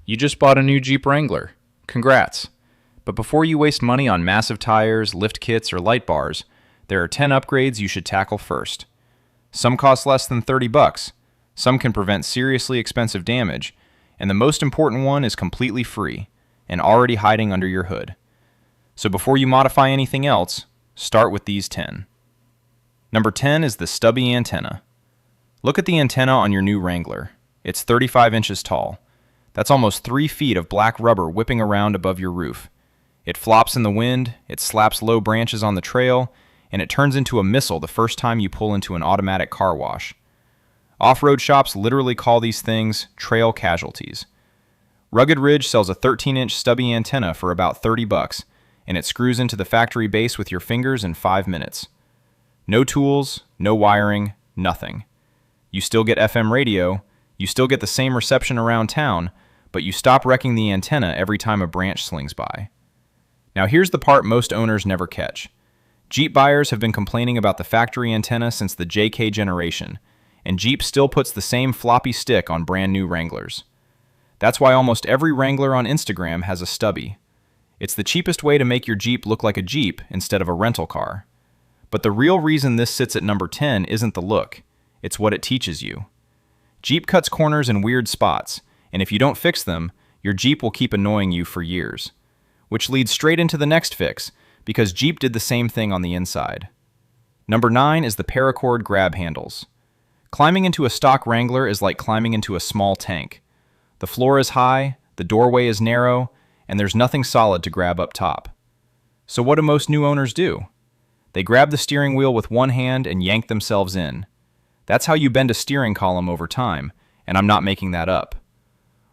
You just bought a new Jeep Wrangler. Congrats. But before you waste money on massive tires, lift kits, or light bars, there are 10 upgrades you should tackle first. Some cost less than $30, some can prevent seriously expensive damage, and the most important one is completely free and already hiding under your hood. So before you modify anything else, start with these 10. Number 10 is the stubby antenna. Look at the antenna on your new Wrangler. It's 35 inches tall. That's almost 3 feet of black rubber whipping around above your roof. It flops in the wind, it slaps low branches on the trail, and it turns into a missile the first time you pull into an automatic car wash. Off-road shops literally call these things trail casualties. Rugged Ridge sells a 13-inch stubby antenna for about $30, and it screws into the factory base with your fingers in 5 minutes. No tools, no wiring, nothing. You still get FM radio, you still get the same reception around town, but you stop wrecking the antenna every time a branch slings by. Now here's the part most owners never catch. Jeep buyers have been complaining about the factory antenna since the JK generation, and Jeep still puts the same floppy stick on brand new Wranglers. That's why almost every Wrangler on Instagram has a stubby. It's the cheapest way to make your Jeep look like a Jeep instead of a rental car. But the real reason this sits at number 10 isn't the look, it's what it teaches you. Jeep cuts corners in weird spots, and if you don't fix them, your Jeep will keep annoying you for years. Which leads straight into the next fix, because Jeep did the same thing on the inside. Number 9 is the paracord grab handles. Climbing into a stock Wrangler is like climbing into a small tank. The floor is high, the doorway is narrow, and there's nothing solid to grab up top. So what do most new owners do? They grab the steering wheel with one hand and yank themselves in. That's how you bend a steering column over time, and I'm not making that up.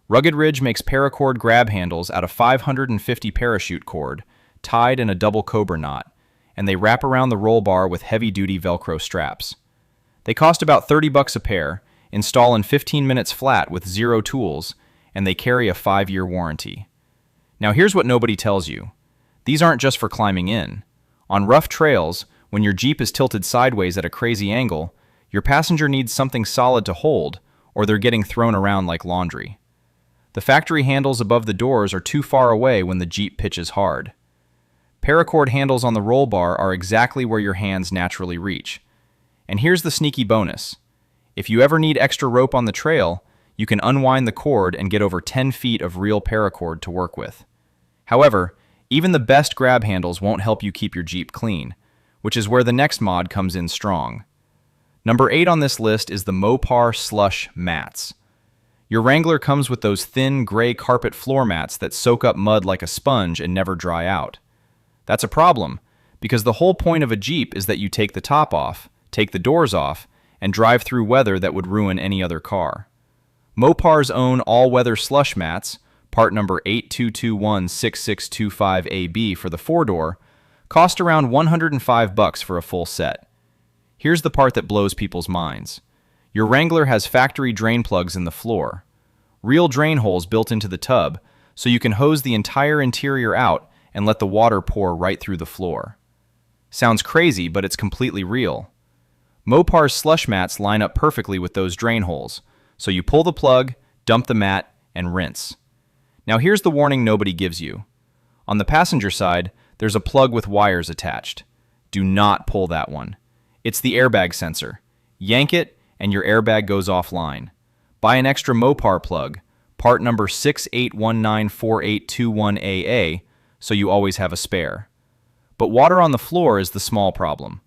Rugged Ridge makes paracord grab handles out of 550 parachute cord, tied in a double cobra knot, and they wrap around the roll bar with heavy-duty Velcro straps. They cost about $30 a pair, install in 15 minutes flat with zero tools, and they carry a 5-year warranty. Now here's what nobody tells you. These aren't just for climbing in. On rough trails, when your Jeep is tilted sideways at a crazy angle, your passenger needs something solid to hold, or they're getting thrown around like laundry. The factory handles above the doors are too far away when the Jeep pitches hard. Paracord handles on the roll bar are exactly where your hands naturally reach. And here's the sneaky bonus. If you ever need extra rope on the trail, you can unwind the cord and get over 10 feet of real paracord to work with. However, even the best grab handles won't help you keep your Jeep clean, which is where the next mod comes in strong. Number 8 on this list is the Mopar Slush mats. Your Wrangler comes with those thin, gray carpet floor mats that soak up mud like a sponge and never dry out. That's a problem, because the whole point of a Jeep is that you take the top off, take the doors off, and drive through weather that would ruin any other car. Mopar's own all-weather slush mats, part number 82216625AB for the 4-door, cost around $105 for a full set. Here's the part that blows people's minds. Your Wrangler has factory drain plugs in the floor. Real drain holes built into the tub, so you can hose the entire interior out and let the water pour right through the floor. Sounds crazy, but it's completely real. Mopar's slush mats line up perfectly with those drain holes, so you pull the plug, dump the mat, and rinse. Now here's the warning nobody gives you. On the passenger side, there's a plug with wires attached. Do not pull that one. It's the airbag sensor. Yank it, and your airbag goes offline. Buy an extra Mopar plug, part number 68194821AA, so you always have a spare. But water on the floor is the small problem.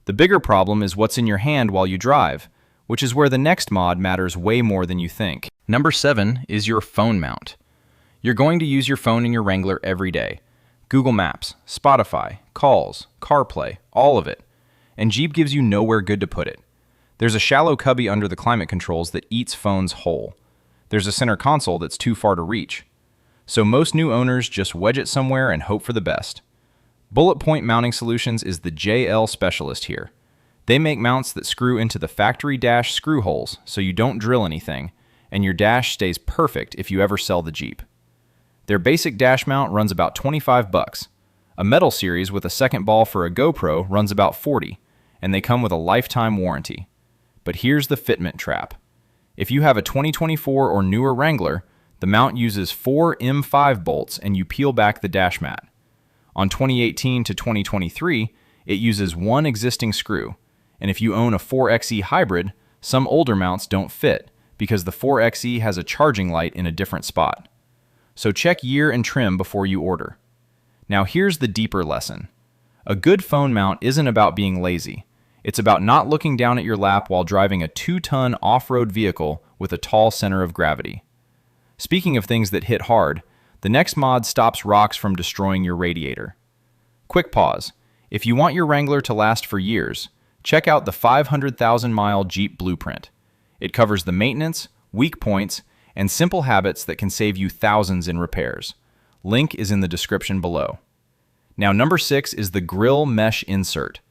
The bigger problem is what's in your hand while you drive, which is where the next mod matters way more than you think. Number 7 is your phone mount. You're going to use your phone in your Wrangler every day. Google Maps, Spotify, calls, CarPlay, all of it. And Jeep gives you nowhere good to put it. There's a shallow cubby under the climate controls that eats phones whole. There's a center console that's too far to reach. So most new owners just wedge it somewhere and hope for the best. Bullet Point Mounting Solutions is the JL specialist here. They make mounts that screw into the factory dash screw holes so you don't drill anything, and your dash stays perfect if you ever sell the Jeep. Their basic dash mount runs about $25. A metal series with a second ball for a GoPro runs about $40, and they come with a lifetime warranty. But here's the fitment trap. If you have a 2024 or newer Wrangler, The mount uses 4 M5 bolts and you peel back the dash mat. On 2018 to 2023, it uses one existing screw, and if you own a 4xe hybrid, some older mounts don't fit because the 4xe has a charging light in a different spot. So check year and trim before you order. Now here's the deeper lesson. A good phone mount isn't about being lazy. It's about not looking down at your lap while driving a 2-ton off-road vehicle with a tall center of gravity. Speaking of things that hit hard, the next mod stops rocks from destroying your radiator. Quick pause. If you want your Wrangler to last for years, check out the 500,000-mile Jeep blueprint. It covers the maintenance, weak points, and simple habits that can save you thousands in repairs. Link is in the description below. Now number 6 is the grill mesh insert.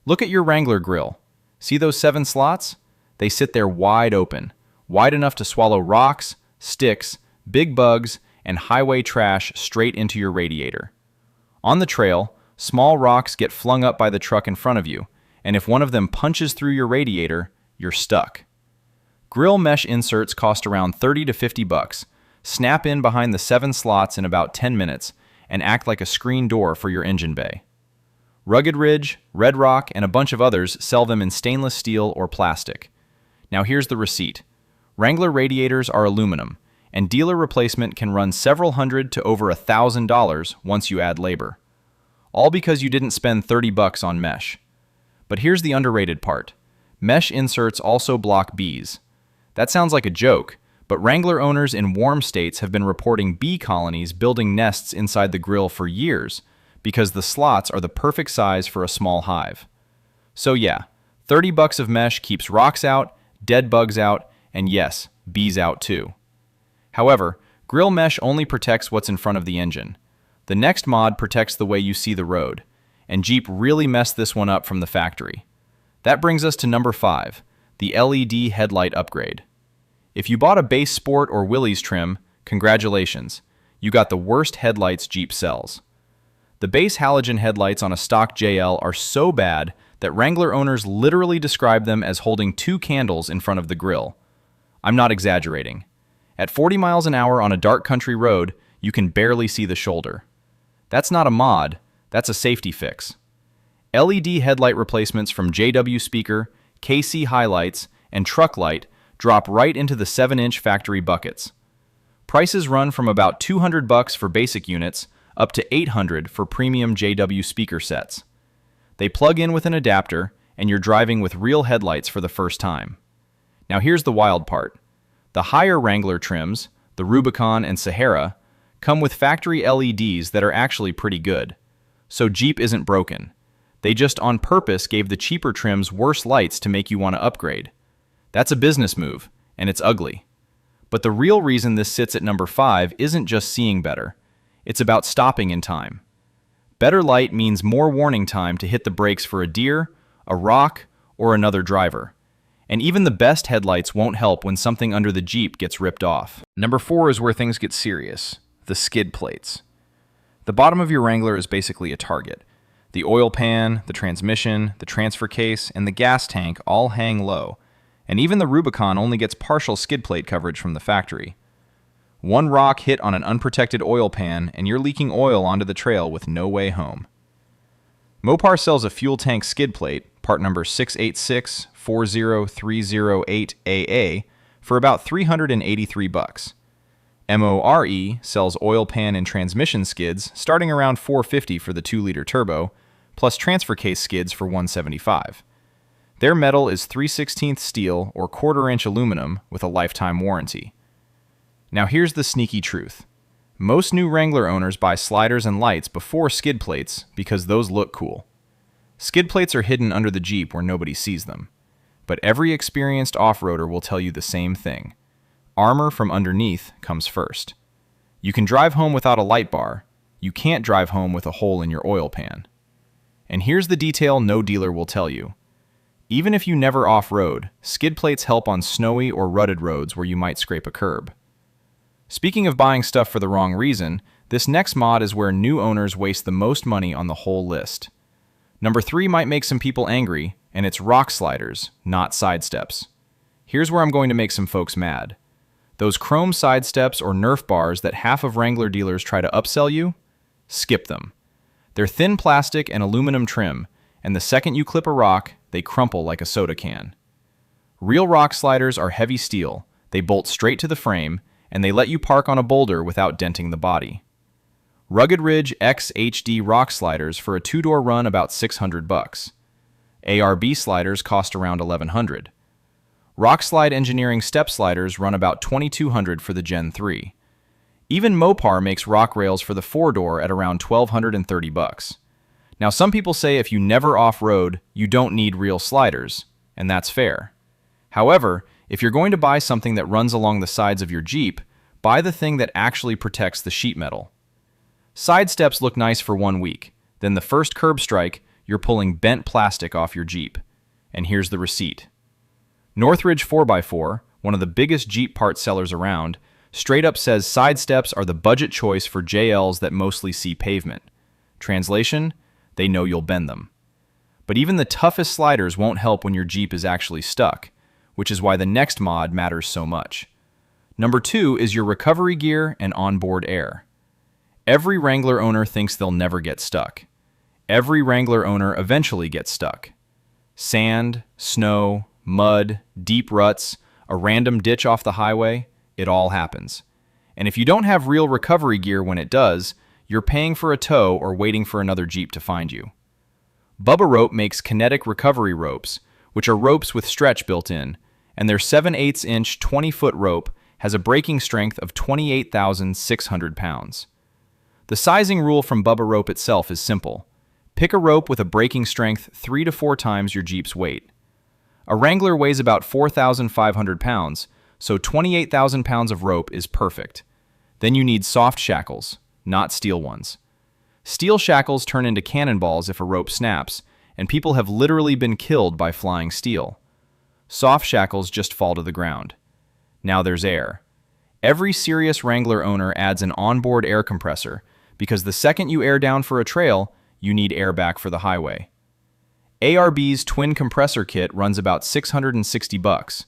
Look at your Wrangler grill. See those 7 slots? They sit there wide open, wide enough to swallow rocks, sticks, big bugs, and highway trash straight into your radiator. On the trail, small rocks get flung up by the truck in front of you, and if one of them punches through your radiator, you're stuck. Grill mesh inserts cost around 30 to 50 bucks, snap in behind the 7 slots in about 10 minutes, and act like a screen door for your engine bay. Rugged Ridge, Red Rock, and a bunch of others sell them in stainless steel or plastic. Now here's the receipt. Wrangler radiators are aluminum, and dealer replacement can run several hundred to over $1,000 once you add labor. All because you didn't spend 30 bucks on mesh. But here's the underrated part. Mesh inserts also block bees. That sounds like a joke, but Wrangler owners in warm states have been reporting bee colonies building nests inside the grill for years because the slots are the perfect size for a small hive. So yeah, 30 bucks of mesh keeps rocks out, dead bugs out, and yes, bees out too. However, grill mesh only protects what's in front of the engine. The next mod protects the way you see the road, and Jeep really messed this one up from the factory. That brings us to number 5, the LED headlight upgrade. If you bought a base Sport or Willys trim, congratulations, you got the worst headlights Jeep sells. The base halogen headlights on a stock JL are so bad that Wrangler owners literally describe them as holding 2 candles in front of the grille. I'm not exaggerating. At 40 miles an hour on a dark country road, you can barely see the shoulder. That's not a mod, that's a safety fix. LED headlight replacements from JW Speaker, KC Highlights, and Truck Light drop right into the 7-inch factory buckets. Prices run from about 200 bucks for basic units up to 800 for premium JW speaker sets. They plug in with an adapter, and you're driving with real headlights for the first time. Now here's the wild part. The higher Wrangler trims, the Rubicon and Sahara, come with factory LEDs that are actually pretty good. So Jeep isn't broken. They just on purpose gave the cheaper trims worse lights to make you want to upgrade. That's a business move, and it's ugly. But the real reason this sits at number 5 isn't just seeing better. It's about stopping in time. Better light means more warning time to hit the brakes for a deer, a rock, or another driver. And even the best headlights won't help when something under the Jeep gets ripped off. Number 4 is where things get serious, the skid plates. The bottom of your Wrangler is basically a target. The oil pan, the transmission, the transfer case, and the gas tank all hang low, and even the Rubicon only gets partial skid plate coverage from the factory. One rock hit on an unprotected oil pan, and you're leaking oil onto the trail with no way home. Mopar sells a fuel tank skid plate, part number 686-40308AA, for about 383 bucks. MORE sells oil pan and transmission skids starting around 450 for the 2-liter turbo, plus transfer case skids for 175. Their metal is 3/16 steel or 1/4-inch aluminum with a lifetime warranty. Now here's the sneaky truth. Most new Wrangler owners buy sliders and lights before skid plates because those look cool. Skid plates are hidden under the Jeep where nobody sees them. But every experienced off-roader will tell you the same thing. Armor from underneath comes first. You can drive home without a light bar. You can't drive home with a hole in your oil pan. And here's the detail no dealer will tell you. Even if you never off-road, skid plates help on snowy or rutted roads where you might scrape a curb. Speaking of buying stuff for the wrong reason, this next mod is where new owners waste the most money on the whole list. Number 3 might make some people angry, and it's rock sliders, not side steps. Here's where I'm going to make some folks mad. Those chrome side steps or Nerf bars that half of Wrangler dealers try to upsell you? Skip them. They're thin plastic and aluminum trim, and the second you clip a rock, they crumple like a soda can. Real rock sliders are heavy steel, they bolt straight to the frame, and they let you park on a boulder without denting the body. Rugged Ridge X HD rock sliders for a two-door run about $600. ARB sliders cost around $1,100. Rockslide Engineering step sliders run about $2,200 for the Gen 3. Even Mopar makes rock rails for the four-door at around $1,230. Now, some people say if you never off-road, you don't need real sliders, and that's fair. However, if you're going to buy something that runs along the sides of your Jeep, buy the thing that actually protects the sheet metal. Side steps look nice for 1 week, then the first curb strike, you're pulling bent plastic off your Jeep. And here's the receipt. Northridge 4x4, one of the biggest Jeep part sellers around, straight up says side steps are the budget choice for JLs that mostly see pavement. Translation, they know you'll bend them. But even the toughest sliders won't help when your Jeep is actually stuck, which is why the next mod matters so much. Number 2 is your recovery gear and onboard air. Every Wrangler owner thinks they'll never get stuck. Every Wrangler owner eventually gets stuck. Sand, snow, mud, deep ruts, a random ditch off the highway, it all happens. And if you don't have real recovery gear when it does, you're paying for a tow or waiting for another Jeep to find you. Bubba Rope makes kinetic recovery ropes, which are ropes with stretch built in, and their 7/8" 20-foot rope has a breaking strength of 28,600 pounds. The sizing rule from Bubba Rope itself is simple. Pick a rope with a breaking strength 3 to 4 times your Jeep's weight. A Wrangler weighs about 4,500 pounds, so 28,000 pounds of rope is perfect. Then you need soft shackles, not steel ones. Steel shackles turn into cannonballs if a rope snaps, and people have literally been killed by flying steel. Soft shackles just fall to the ground. Now there's air. Every serious Wrangler owner adds an onboard air compressor, because the second you air down for a trail, you need air back for the highway. ARB's twin compressor kit runs about $660.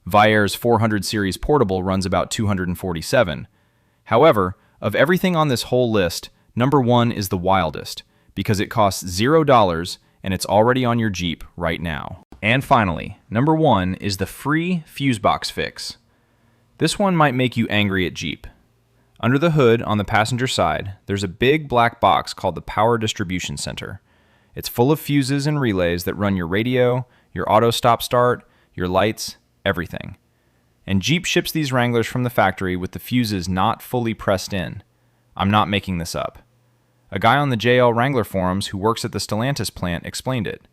Viair's 400 series portable runs about $247. However, of everything on this whole list, number 1 is the wildest, because it costs $0 and it's already on your Jeep right now. And finally, number 1 is the free fuse box fix. This one might make you angry at Jeep. Under the hood, on the passenger side, there's a big black box called the Power Distribution Center. It's full of fuses and relays that run your radio, your auto stop-start, your lights, everything. And Jeep ships these Wranglers from the factory with the fuses not fully pressed in. I'm not making this up. A guy on the JL Wrangler forums who works at the Stellantis plant explained it.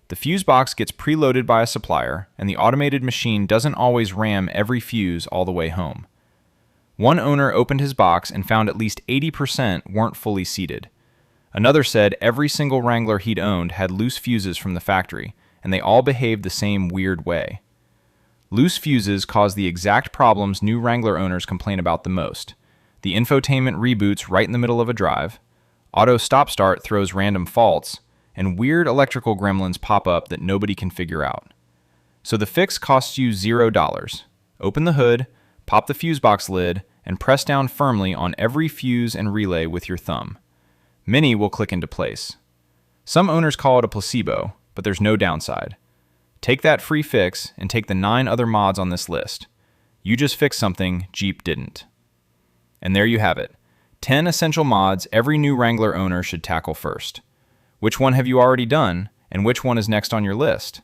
The fuse box gets preloaded by a supplier, and the automated machine doesn't always ram every fuse all the way home. One owner opened his box and found at least 80% weren't fully seated. Another said every single Wrangler he'd owned had loose fuses from the factory, and they all behaved the same weird way. Loose fuses cause the exact problems new Wrangler owners complain about the most. The infotainment reboots right in the middle of a drive, auto stop-start throws random faults, and weird electrical gremlins pop up that nobody can figure out. So the fix costs you $0. Open the hood, pop the fuse box lid, and press down firmly on every fuse and relay with your thumb. Many will click into place. Some owners call it a placebo, but there's no downside. Take that free fix and take the 9 other mods on this list. You just fixed something Jeep didn't. And there you have it. 10 essential mods every new Wrangler owner should tackle first. Which one have you already done, and which one is next on your list?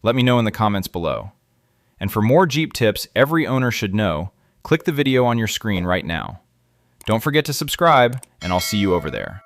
Let me know in the comments below. And for more Jeep tips every owner should know, click the video on your screen right now. Don't forget to subscribe, and I'll see you over there.